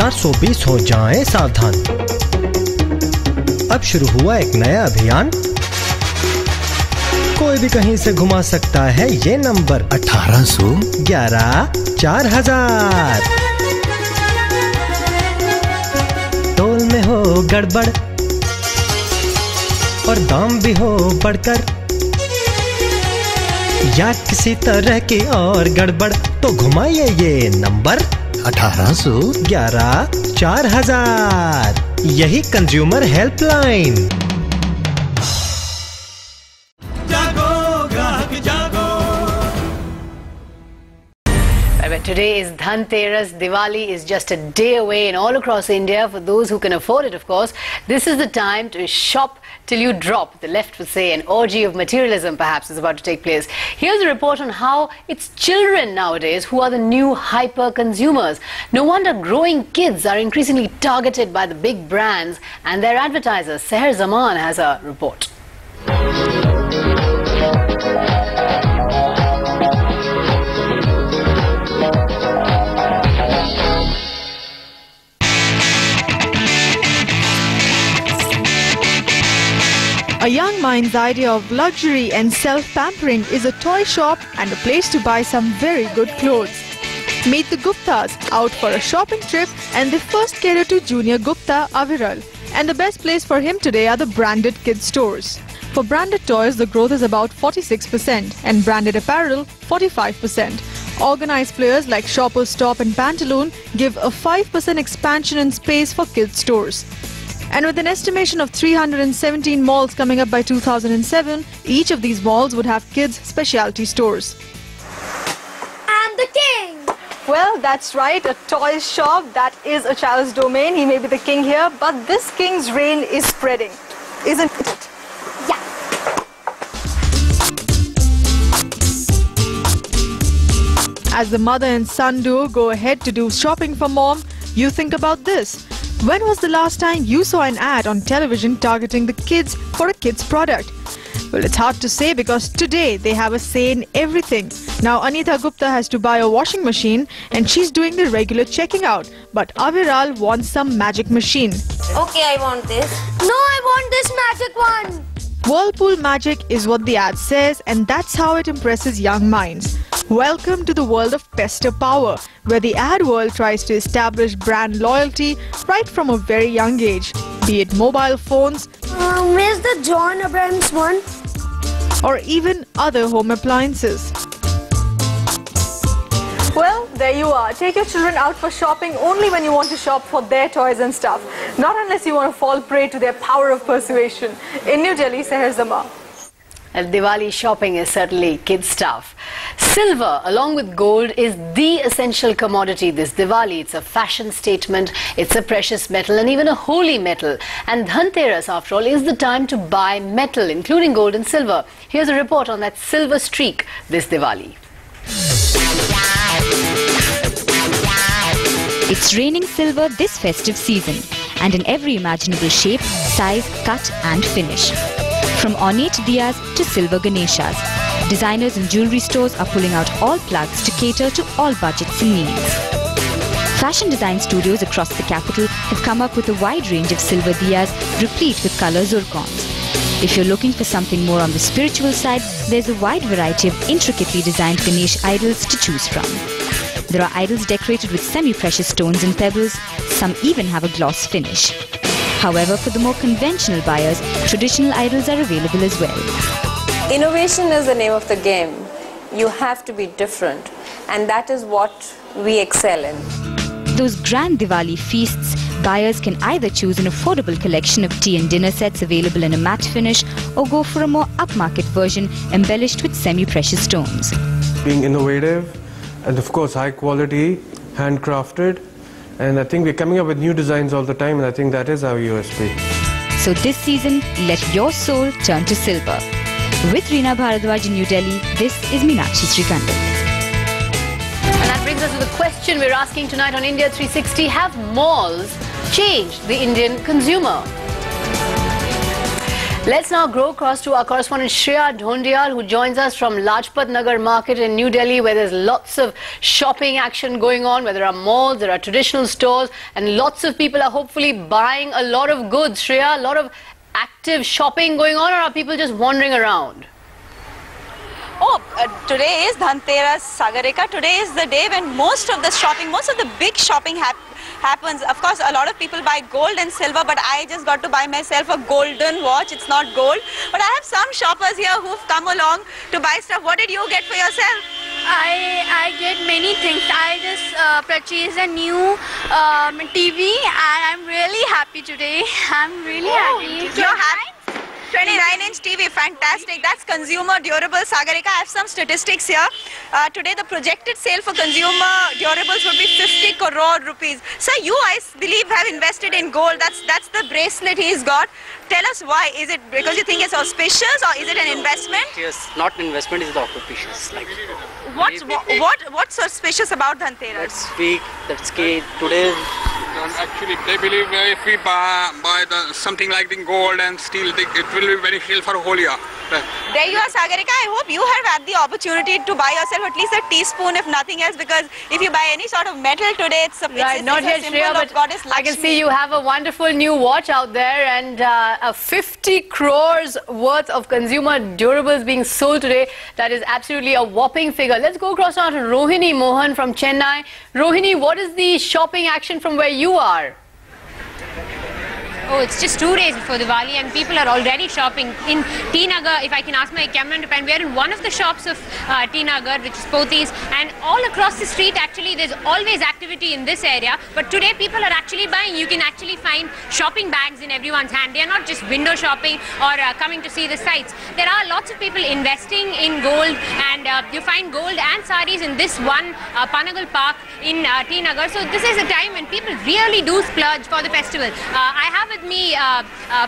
420 हो जाएं सावधान। अब शुरू हुआ एक नया अभियान, कोई भी कहीं से घुमा सकता है ये नंबर 1811 4000। तोल में हो गड़बड़ और दाम भी हो बढ़कर, या किसी तरह की और गड़बड़, तो घुमाइए ये नंबर 1811 4000। यही consumer helpline. Today is Dhanteras. Diwali is just a day away and all across India, for those who can afford it, of course, this is the time to shop till you drop. The left would say an orgy of materialism perhaps is about to take place. Here's a report on how it's children nowadays who are the new hyper-consumers. No wonder growing kids are increasingly targeted by the big brands and their advertisers. Seher Zaman has a report. A young mind's idea of luxury and self-pampering is a toy shop and a place to buy some very good clothes. Meet the Guptas out for a shopping trip, and they first cater to Junior Gupta, Aviral. And the best place for him today are the branded kids stores. For branded toys, the growth is about 46% and branded apparel 45%. Organized players like Shoppers Stop and Pantaloon give a 5% expansion in space for kids stores. And with an estimation of 317 malls coming up by 2007, each of these malls would have kids' specialty stores. I'm the king! Well, that's right, a toys shop, that is a child's domain. He may be the king here, but this king's reign is spreading, isn't it? Yeah. As the mother and son duo go ahead to do shopping for mom, you think about this. When was the last time you saw an ad on television targeting the kids for a kid's product? Well, it's hard to say because today they have a say in everything. Now Anita Gupta has to buy a washing machine and she's doing the regular checking out. But Aviral wants some magic machine. Okay, I want this. No, I want this magic one. Whirlpool magic is what the ad says, and that's how it impresses young minds. Welcome to the world of pester power, where the ad world tries to establish brand loyalty right from a very young age, be it mobile phones, Where's the John Abrams one? or even other home appliances. Well, there you are. Take your children out for shopping only when you want to shop for their toys and stuff. Not unless you want to fall prey to their power of persuasion. In New Delhi, Seher Zaman. Diwali shopping is certainly kid stuff. Silver, along with gold, is the essential commodity this Diwali. It's a fashion statement, it's a precious metal and even a holy metal. And Dhanteras, after all, is the time to buy metal, including gold and silver. Here's a report on that silver streak this Diwali. It's raining silver this festive season, and in every imaginable shape, size, cut and finish. From ornate diyas to silver Ganeshas, designers and jewellery stores are pulling out all plugs to cater to all budgets and needs. Fashion design studios across the capital have come up with a wide range of silver diyas replete with colour zircons. If you're looking for something more on the spiritual side, there's a wide variety of intricately designed Ganesh idols to choose from. There are idols decorated with semi-precious stones and pebbles. Some even have a gloss finish. However, for the more conventional buyers, traditional idols are available as well. Innovation is the name of the game. You have to be different, and that is what we excel in. Those grand Diwali feasts, buyers can either choose an affordable collection of tea and dinner sets available in a matte finish, or go for a more upmarket version embellished with semi-precious stones. Being innovative and of course high quality, handcrafted, and I think we're coming up with new designs all the time, and I think that is our USP. So this season, let your soul turn to silver. With Reena Bharadwaj in New Delhi, this is Meenakshi Srikandal. And that brings us to the question we're asking tonight on India 360. Have malls changed the Indian consumer? Let's now go across to our correspondent Shreya Dhondiyal, who joins us from Lajpat Nagar Market in New Delhi, where there's lots of shopping action going on, where there are malls, there are traditional stores, and lots of people are hopefully buying a lot of goods. Shreya, a lot of active shopping going on, or are people just wandering around? Today is Dhanteras, Sagarika. Today is the day when most of the big shopping happens. Of course, a lot of people buy gold and silver, but I just got to buy myself a golden watch. It's not gold. But I have some shoppers here who've come along to buy stuff. What did you get for yourself? I get many things. I just purchased a new TV and I'm really happy today. I'm really happy. You're happy? 29-inch TV, fantastic. That's consumer durable, Sagarika. I have some statistics here. Today the projected sale for consumer durables would be 50 crore rupees. Sir, you, I believe, have invested in gold. That's the bracelet he's got. Tell us why. Is it because you think it's auspicious or is it an investment? Yes, not investment, is auspicious. Like, what's auspicious about Dhanteras? That's week, that's key. Today. Actually, they believe if we buy something like the gold and steel, it will be beneficial for a whole year. There you are, Sagarika. I hope you have had the opportunity to buy yourself at least a teaspoon, if nothing else, because if you buy any sort of metal today, it's a symbol of Goddess Lakshmi. I can see you have a wonderful new watch out there, and 50 crores worth of consumer durables being sold today. That is absolutely a whopping figure. Let's go across now to Rohini Mohan from Chennai. Rohini, what is the shopping action from where you are? Oh, it's just 2 days before Diwali and people are already shopping. In T Nagar, if I can ask my cameraman to pan, we are in one of the shops of T Nagar, which is Pothys, and all across the street actually there's always activity in this area. But today people are actually buying. You can actually find shopping bags in everyone's hand. They are not just window shopping or coming to see the sights. There are lots of people investing in gold, and you find gold and saris in this one Panagal Park in T Nagar. So this is a time when people really do splurge for the festival. I have with me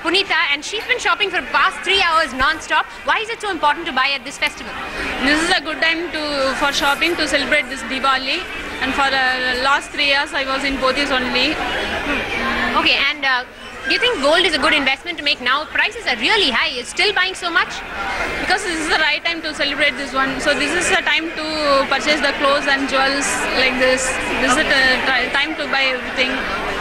Punita, and she's been shopping for the past 3 hours non-stop. Why is it so important to buy at this festival? This is a good time for shopping to celebrate this Diwali, and for the last 3 years I was in Pothys only. Okay, and do you think gold is a good investment to make now? Prices are really high. Is still buying so much? Because this is the right time to celebrate this one. So this is the time to purchase the clothes and jewels like this. This is the time to buy everything.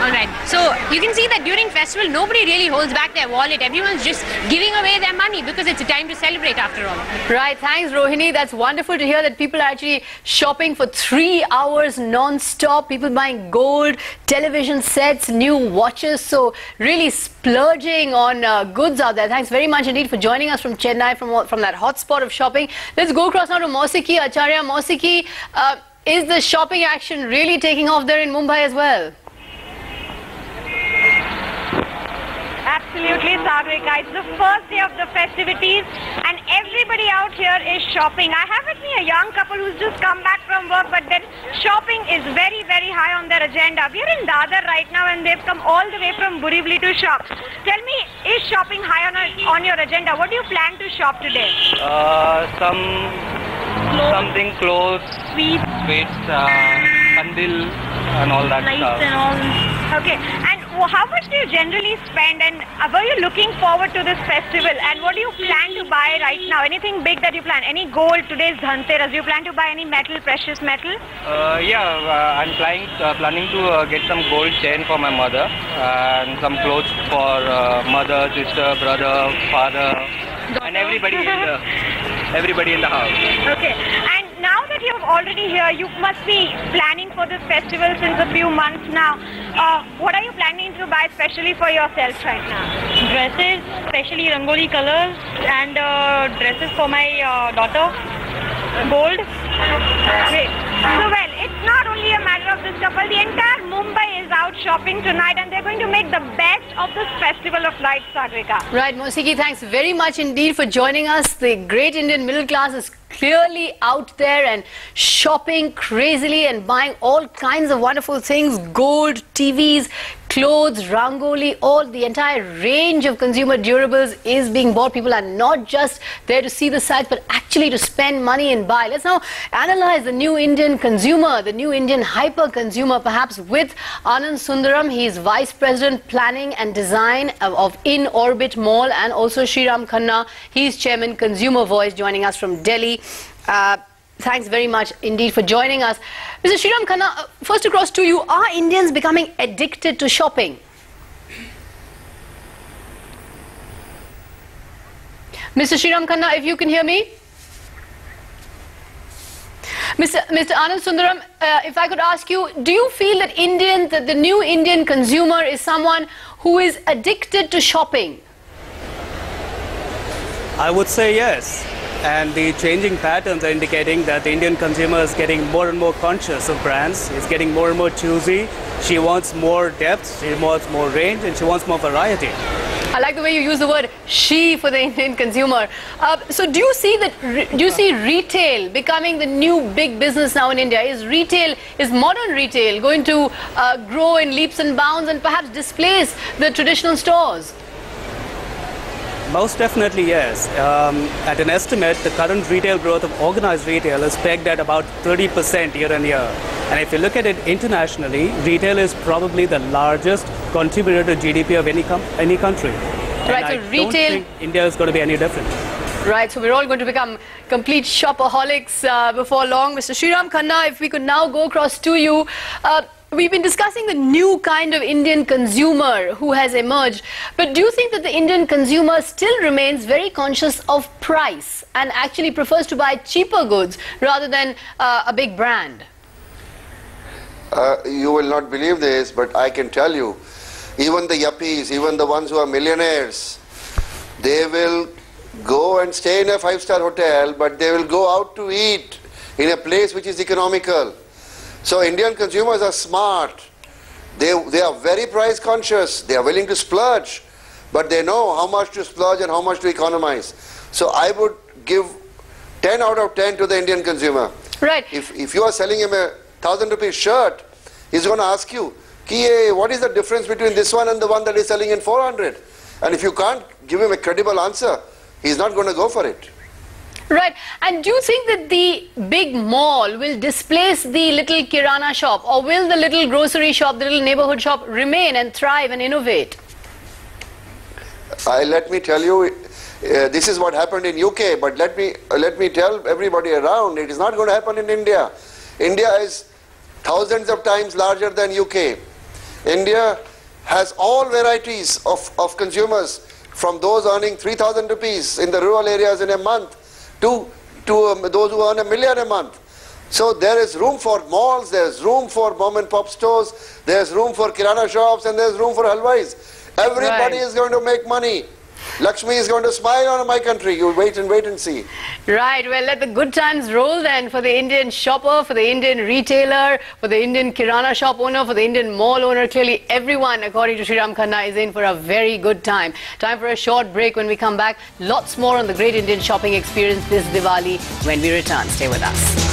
Alright. So you can see that during festival, nobody really holds back their wallet. Everyone's just giving away their money because it's a time to celebrate after all. Right. Thanks, Rohini. That's wonderful to hear that people are actually shopping for 3 hours non-stop. People buying gold, television sets, new watches. So really splurging on goods out there. Thanks very much indeed for joining us from Chennai, from that hotspot of shopping. Let's go across now to Mausiki Acharya. Mausiki, is the shopping action really taking off there in Mumbai as well? Absolutely, Sagarika. It's the first day of the festivities and everybody out here is shopping. I have with me a young couple who's just come back from work, but then shopping is very, very high on their agenda. We're in Dadar right now and they've come all the way from Borivali to shop. Tell me, is shopping high on your agenda? What do you plan to shop today? Something clothes, sweets, kandil and all that stuff. And all. Okay. And how much do you generally spend, and were you looking forward to this festival, and what do you plan to buy right now? Anything big that you plan? Any gold? Today's Dhanteras. Do you plan to buy any metal, precious metal? I'm planning to get some gold chain for my mother and some clothes for mother, sister, brother, father, and everybody in the house. Okay. And now that you're already here, you must be planning for this festival since a few months now. What are you planning to buy especially for yourself right now? Dresses, especially Rangoli colors, and dresses for my daughter. Gold. Great. So well, it's not only a matter of this couple. The entire Mumbai is out shopping tonight, and they're going to make the best of this festival of lights, Sagarika. Right, Mausiki, thanks very much indeed for joining us. The great Indian middle class is clearly out there and shopping crazily and buying all kinds of wonderful things, gold, TVs, clothes, rangoli, all the entire range of consumer durables is being bought. People are not just there to see the sights, but actually to spend money and buy. Let's now analyze the new Indian consumer, the new Indian hyper consumer, perhaps with Anand Sundaram. He is Vice President Planning and Design of In Orbit Mall, and also Sriram Khanna. He is Chairman Consumer Voice, joining us from Delhi. Thanks very much indeed for joining us. Mr. Sriram Khanna, first across to you, are Indians becoming addicted to shopping? Mr. Sriram Khanna, if you can hear me? Mr. Anand Sundaram, if I could ask you, do you feel that the new Indian consumer is someone who is addicted to shopping? I would say yes. And the changing patterns are indicating that the Indian consumer is getting more and more conscious of brands. It's getting more and more choosy. She wants more depth, she wants more range, and she wants more variety. I like the way you use the word "she" for the Indian consumer. So do you see retail becoming the new big business now in India? Is modern retail going to grow in leaps and bounds and perhaps displace the traditional stores? Most definitely, yes. At an estimate, the current retail growth of organized retail is pegged at about 30% year on year. And if you look at it internationally, retail is probably the largest contributor to GDP of any country. Right, so retail, don't think India is going to be any different. Right, so we're all going to become complete shopaholics before long. Mr. Sriram Khanna, if we could now go across to you. We've been discussing the new kind of Indian consumer who has emerged, but do you think that the Indian consumer still remains very conscious of price and actually prefers to buy cheaper goods rather than a big brand? You will not believe this, but I can tell you, even the yuppies, even the ones who are millionaires, they will go and stay in a five-star hotel, but they will go out to eat in a place which is economical. So Indian consumers are smart. They are very price conscious. They are willing to splurge, but they know how much to splurge and how much to economize. So I would give 10 out of 10 to the Indian consumer. Right. If you are selling him a 1,000 rupee shirt, he's going to ask you, what is the difference between this one and the one that is selling in 400? And if you can't give him a credible answer, he's not going to go for it. Right. And do you think that the big mall will displace the little kirana shop, or will the little grocery shop, the little neighborhood shop remain and thrive and innovate? Let me tell you, this is what happened in UK, but let me tell everybody around, it is not going to happen in India. India is thousands of times larger than UK. India has all varieties of consumers, from those earning 3,000 rupees in the rural areas in a month to those who earn $1 million a month. So there is room for malls, there is room for mom and pop stores, there is room for kirana shops, and there is room for halwais. Everybody is going to make money. Lakshmi is going to smile on my country. You wait and see. Right. Well, let the good times roll then for the Indian shopper, for the Indian retailer, for the Indian kirana shop owner, for the Indian mall owner. Clearly, everyone, according to Sriram Khanna, is in for a very good time. Time for a short break. When we come back, lots more on the great Indian shopping experience this Diwali when we return. Stay with us.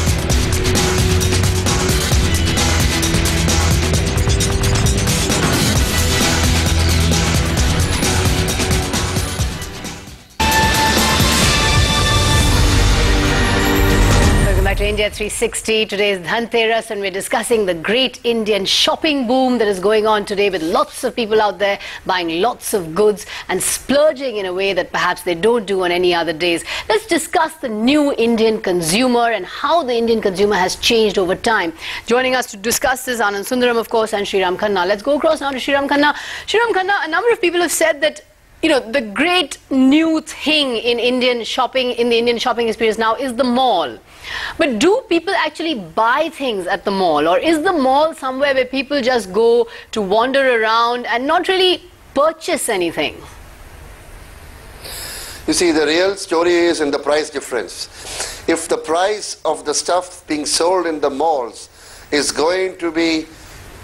To India 360. Today is Dhanteras and we're discussing the great Indian shopping boom that is going on today, with lots of people out there buying lots of goods and splurging in a way that perhaps they don't do on any other days. Let's discuss the new Indian consumer and how the Indian consumer has changed over time. Joining us to discuss this, Anand Sundaram, of course, and Sriram Khanna. Let's go across now to Sriram Khanna. Sriram Khanna, a number of people have said that the great new thing in Indian shopping, in the Indian shopping experience now, is the mall. But do people actually buy things at the mall, or is the mall somewhere where people just go to wander around and not really purchase anything? You see, the real story is in the price difference. If the price of the stuff being sold in the malls is going to be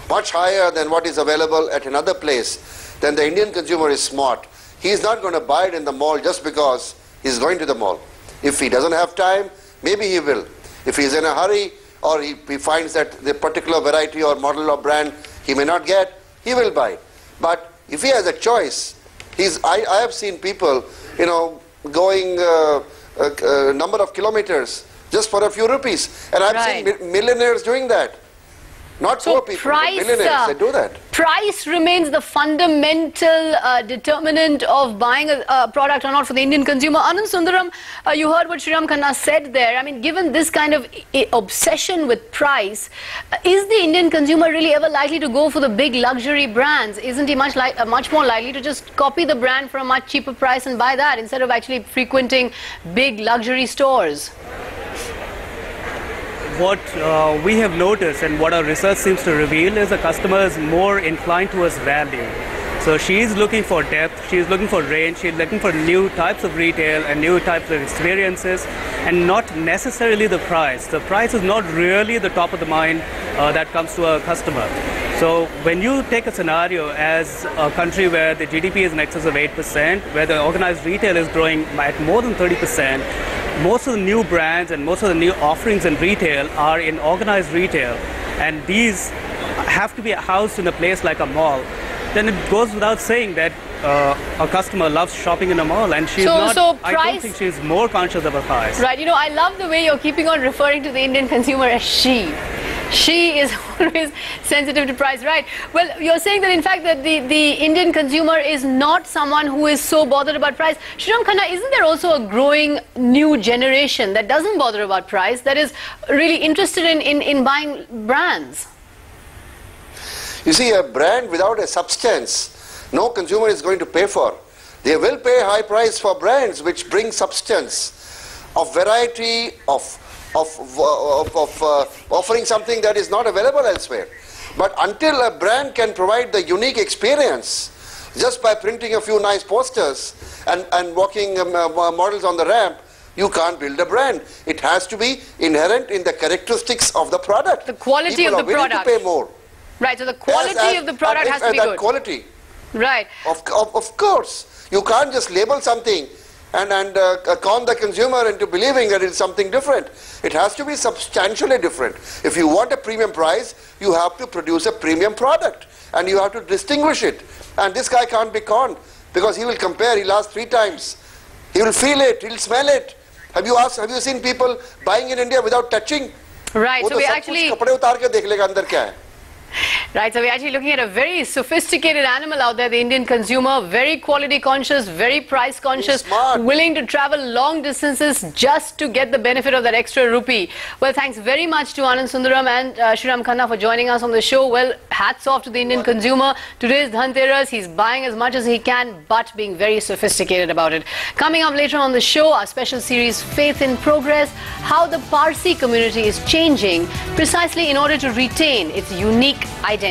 much higher than what is available at another place, then the Indian consumer is smart. He is not going to buy it in the mall just because he is going to the mall. If he doesn't have time, maybe he will. If he is in a hurry, or he finds that the particular variety or model or brand he may not get, he will buy it. But if he has a choice, I have seen people, you know, going a number of kilometers just for a few rupees. And I've seen millionaires doing that. Not poor people, but millionaires, they do that. Price remains the fundamental determinant of buying a product or not for the Indian consumer. Anand Sundaram, you heard what Sriram Khanna said there. I mean, given this kind of obsession with price, is the Indian consumer really ever likely to go for the big luxury brands? Isn't he much more likely to just copy the brand for a much cheaper price and buy that instead of actually frequenting big luxury stores? What we have noticed and what our research seems to reveal is the customer is more inclined towards value. So she is looking for depth, she is looking for range, she is looking for new types of retail and new types of experiences, and not necessarily the price. The price is not really the top of the mind that comes to a customer. So when you take a scenario as a country where the GDP is in excess of 8%, where the organized retail is growing at more than 30%, most of the new brands and most of the new offerings in retail are in organized retail, and these have to be housed in a place like a mall, then it goes without saying that a customer loves shopping in a mall, and she's I don't think she's more conscious of her price. Right, you know, I love the way you're keeping on referring to the Indian consumer as she. She is always sensitive to price, right? Well, you're saying that in fact that the Indian consumer is not someone who is so bothered about price. Sriram Khanna, isn't there also a growing new generation that doesn't bother about price, that is really interested in buying brands? You see, a brand without a substance, no consumer is going to pay for. They will pay high price for brands which bring substance of variety, of offering something that is not available elsewhere. But until a brand can provide the unique experience just by printing a few nice posters and walking models on the ramp, you can't build a brand. It has to be inherent in the characteristics of the product. The quality of the product. People are willing to pay more. Right, so the quality of the product has to be good. Quality. Right. Of course. You can't just label something and con the consumer into believing that it's something different. It has to be substantially different. If you want a premium price, you have to produce a premium product and you have to distinguish it. And this guy can't be conned because he will compare, he'll ask 3 times. He will feel it, he'll smell it. Have you seen people buying in India without touching? Right, so we actually... Right, so we're actually looking at a very sophisticated animal out there, the Indian consumer, very quality conscious, very price conscious, willing to travel long distances just to get the benefit of that extra rupee. Well, thanks very much to Anand Sundaram and Sriram Khanna for joining us on the show. Well, hats off to the Indian consumer. Today is Dhanteras. He's buying as much as he can, but being very sophisticated about it. Coming up later on the show, our special series, Faith in Progress, how the Parsi community is changing precisely in order to retain its unique identity.